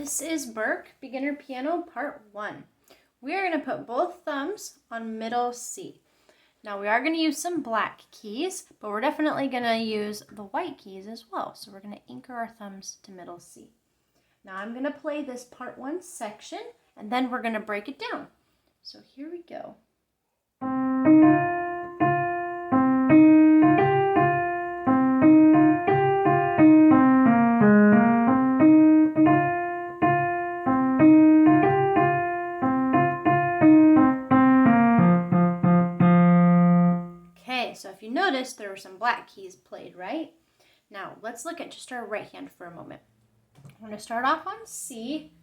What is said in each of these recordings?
This is Berk, Beginner Piano Part 1. We are going to put both thumbs on middle C. Now we are going to use some black keys, but we're definitely going to use the white keys as well. So we're going to anchor our thumbs to middle C. Now I'm going to play this Part 1 section, and then we're going to break it down. So here we go. So if you notice, there were some black keys played, right? Now let's look at just our right hand for a moment. We're going to start off on C,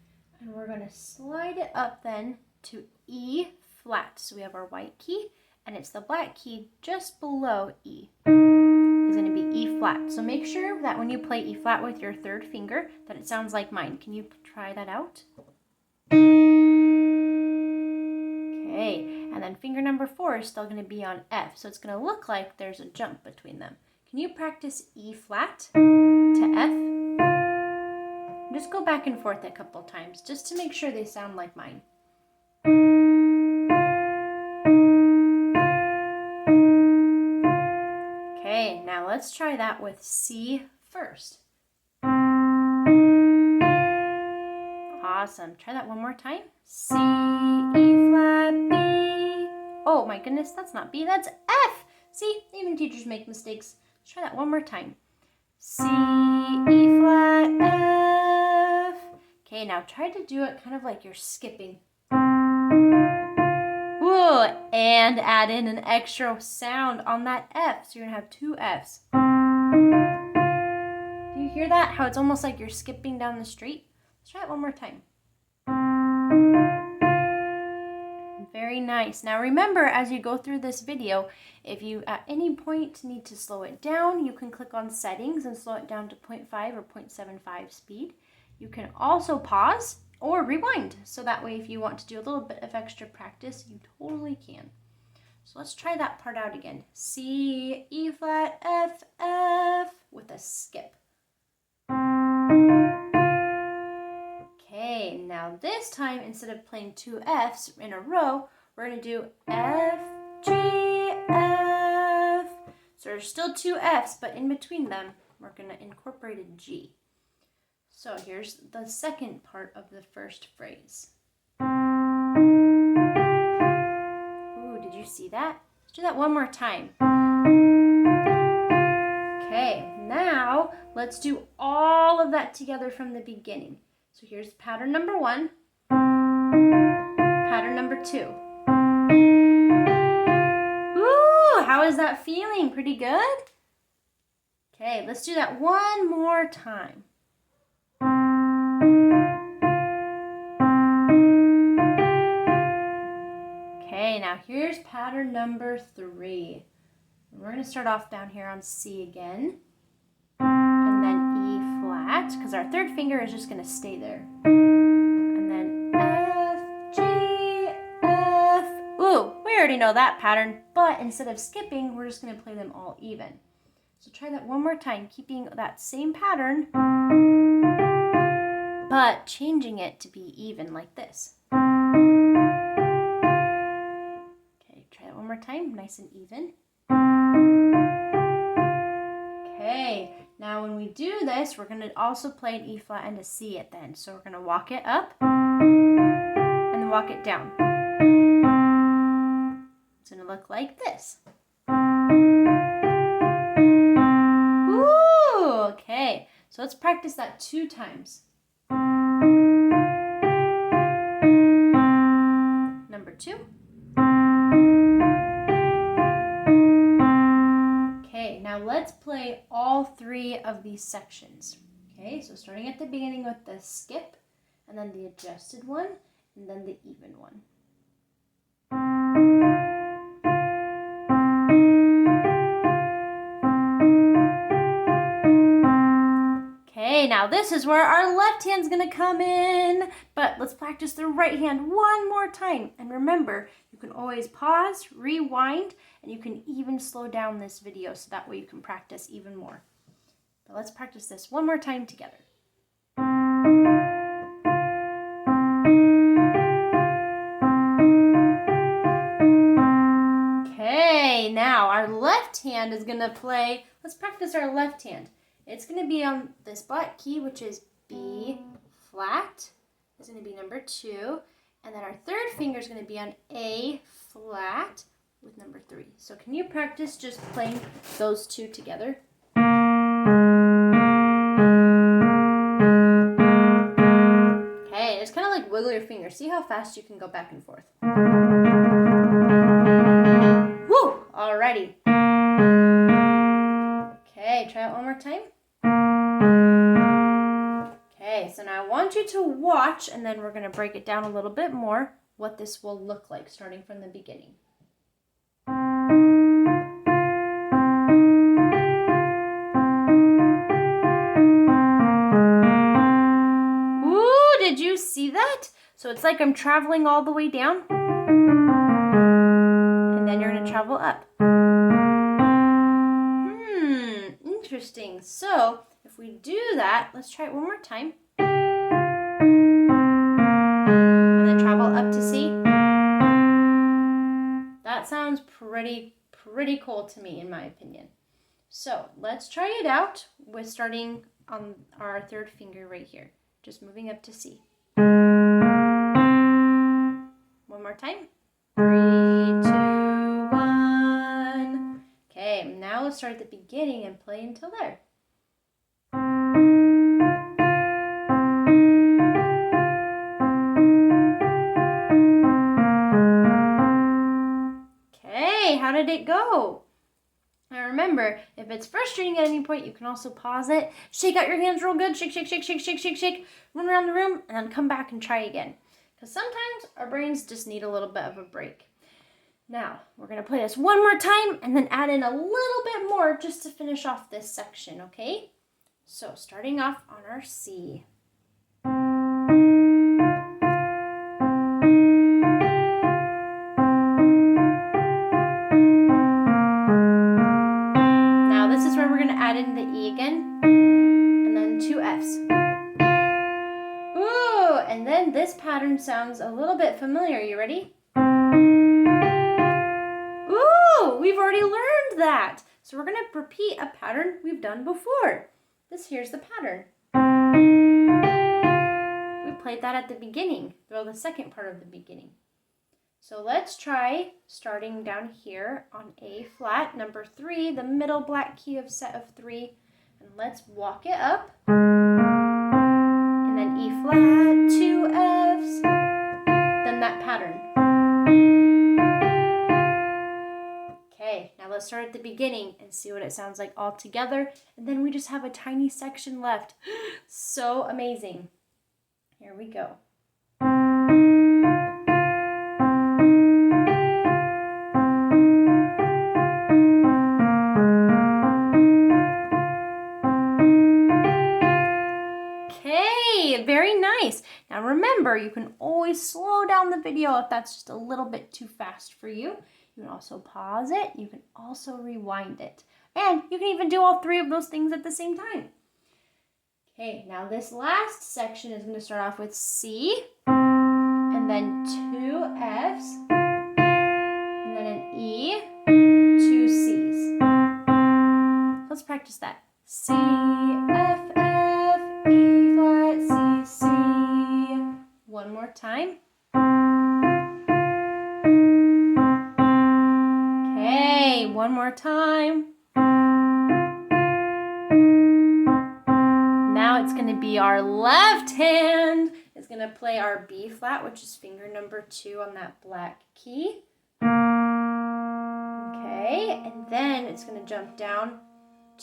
and we're going to slide it up then to E flat. So we have our white key, and it's the black key just below E. It's going to be E flat. So make sure that when you play E flat with your third finger, that it sounds like mine. Can you try that out? Okay. And then finger number 4 is still going to be on F, so it's going to look like there's a jump between them. Can you practice E flat to F? Just go back and forth a couple times just to make sure they sound like mine. Okay, now let's try that with C first. Awesome. Try that one more time. C, E flat, B. Oh my goodness, that's not B, that's F. See, even teachers make mistakes. Let's try that one more time. C, E flat, F. Okay, now try to do it kind of like you're skipping. Ooh, and add in an extra sound on that F. So you're gonna have 2 Fs. Do you hear that? How it's almost like you're skipping down the street? Let's try it one more time. Very nice. Now remember, as you go through this video, if you at any point need to slow it down, you can click on settings and slow it down to 0.5 or 0.75 speed. You can also pause or rewind. So that way, if you want to do a little bit of extra practice, you totally can. So let's try that part out again. C, E flat, F, F with a skip. Okay, now this time, instead of playing 2 Fs in a row, we're going to do F, G, F. So there's still 2 Fs, but in between them, we're going to incorporate a G. So here's the second part of the first phrase. Ooh, did you see that? Let's do that one more time. Okay, now let's do all of that together from the beginning. So here's pattern number 1, pattern number 2. Ooh, how is that feeling? Pretty good? Okay, let's do that one more time. Okay, now here's pattern number 3. We're going to start off down here on C again. Because our third finger is just going to stay there. And then F, G, F. Ooh, we already know that pattern, but instead of skipping, we're just going to play them all even. So try that one more time, keeping that same pattern, but changing it to be even like this. Okay, try that one more time, nice and even. Okay. Now when we do this, we're going to also play an E flat and a C at the end. So we're going to walk it up and then walk it down. It's going to look like this. Ooh, okay. So let's practice that 2 times. Number 2. Now let's play all 3 of these sections. Okay, so starting at the beginning with the skip, and then the adjusted one, and then the even one. Okay, now this is where our left hand's gonna come in, but let's practice the right hand one more time. And remember, you can always pause, rewind, and you can even slow down this video so that way you can practice even more. But let's practice this one more time together. hand is going to play, let's practice our left hand. It's going to be on this black key, which is B flat. It's going to be number 2. And then our third finger is going to be on A flat with number 3. So can you practice just playing those two together? Okay, just kind of like wiggle your fingers. See how fast you can go back and forth. Woo! Alrighty. Okay, try it one more time. Okay, so now I want you to watch, and then we're going to break it down a little bit more, what this will look like starting from the beginning. Ooh, did you see that? So it's like I'm traveling all the way down, and then you're going to travel up. Interesting. So if we do that, let's try it one more time. And then travel up to C. That sounds pretty cool to me, in my opinion. So let's try it out with starting on our third finger right here. Just moving up to C. One more time. 3, 2, 1. Okay, now let's start at the beginning and play until there. Okay, how did it go? Now remember, if it's frustrating at any point, you can also pause it, shake out your hands real good, shake, shake, shake, shake, shake, shake, shake, run around the room, and then come back and try again. Because sometimes our brains just need a little bit of a break. Now, we're going to play this one more time and then add in a little bit more just to finish off this section, okay? So, starting off on our C. Now, this is where we're going to add in the E again, and then 2 Fs. Ooh, and then this pattern sounds a little bit familiar. You ready? We've already learned that. So we're going to repeat a pattern we've done before. Here's the pattern. We played that at the beginning, well, the second part of the beginning. So let's try starting down here on A flat, number 3, the middle black key of set of 3. And let's walk it up. And then E flat, 2 Fs, then that pattern. Okay, now let's start at the beginning and see what it sounds like all together. And then we just have a tiny section left. So amazing. Here we go. Okay, very nice. Now remember, you can always slow down the video if that's just a little bit too fast for you. You can also pause it. You can also rewind it. And you can even do all 3 of those things at the same time. Okay, now this last section is going to start off with C, and then 2 Fs, and then an E, 2 Cs. Let's practice that. C, F, F, E flat, C, C. One more time. Okay, one more time. Now it's going to be our left hand is going to play our B flat, which is finger number 2 on that black key. Okay, and then it's going to jump down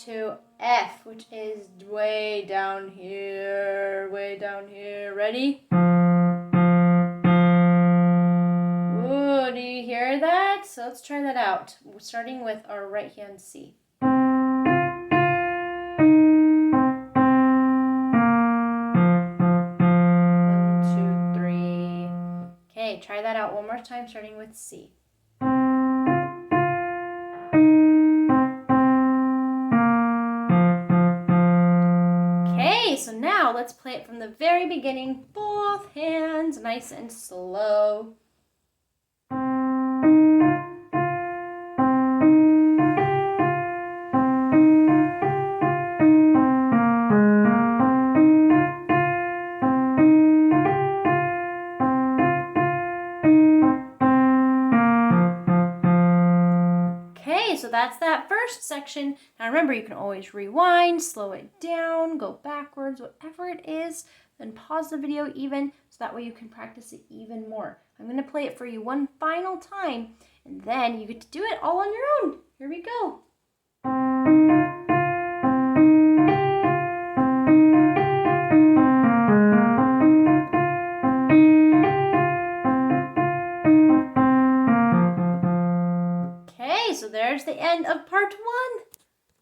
to F, which is way down here, way down here. Ready? Ooh, do you hear that? So let's try that out, starting with our right hand C. 1, 2, 3. Okay, try that out one more time, starting with C. Okay, so now let's play it from the very beginning, both hands, nice and slow. first section. Now remember, you can always rewind, slow it down, go backwards, whatever it is, then pause the video even, so that way you can practice it even more. I'm going to play it for you one final time, and then you get to do it all on your own. Here we go.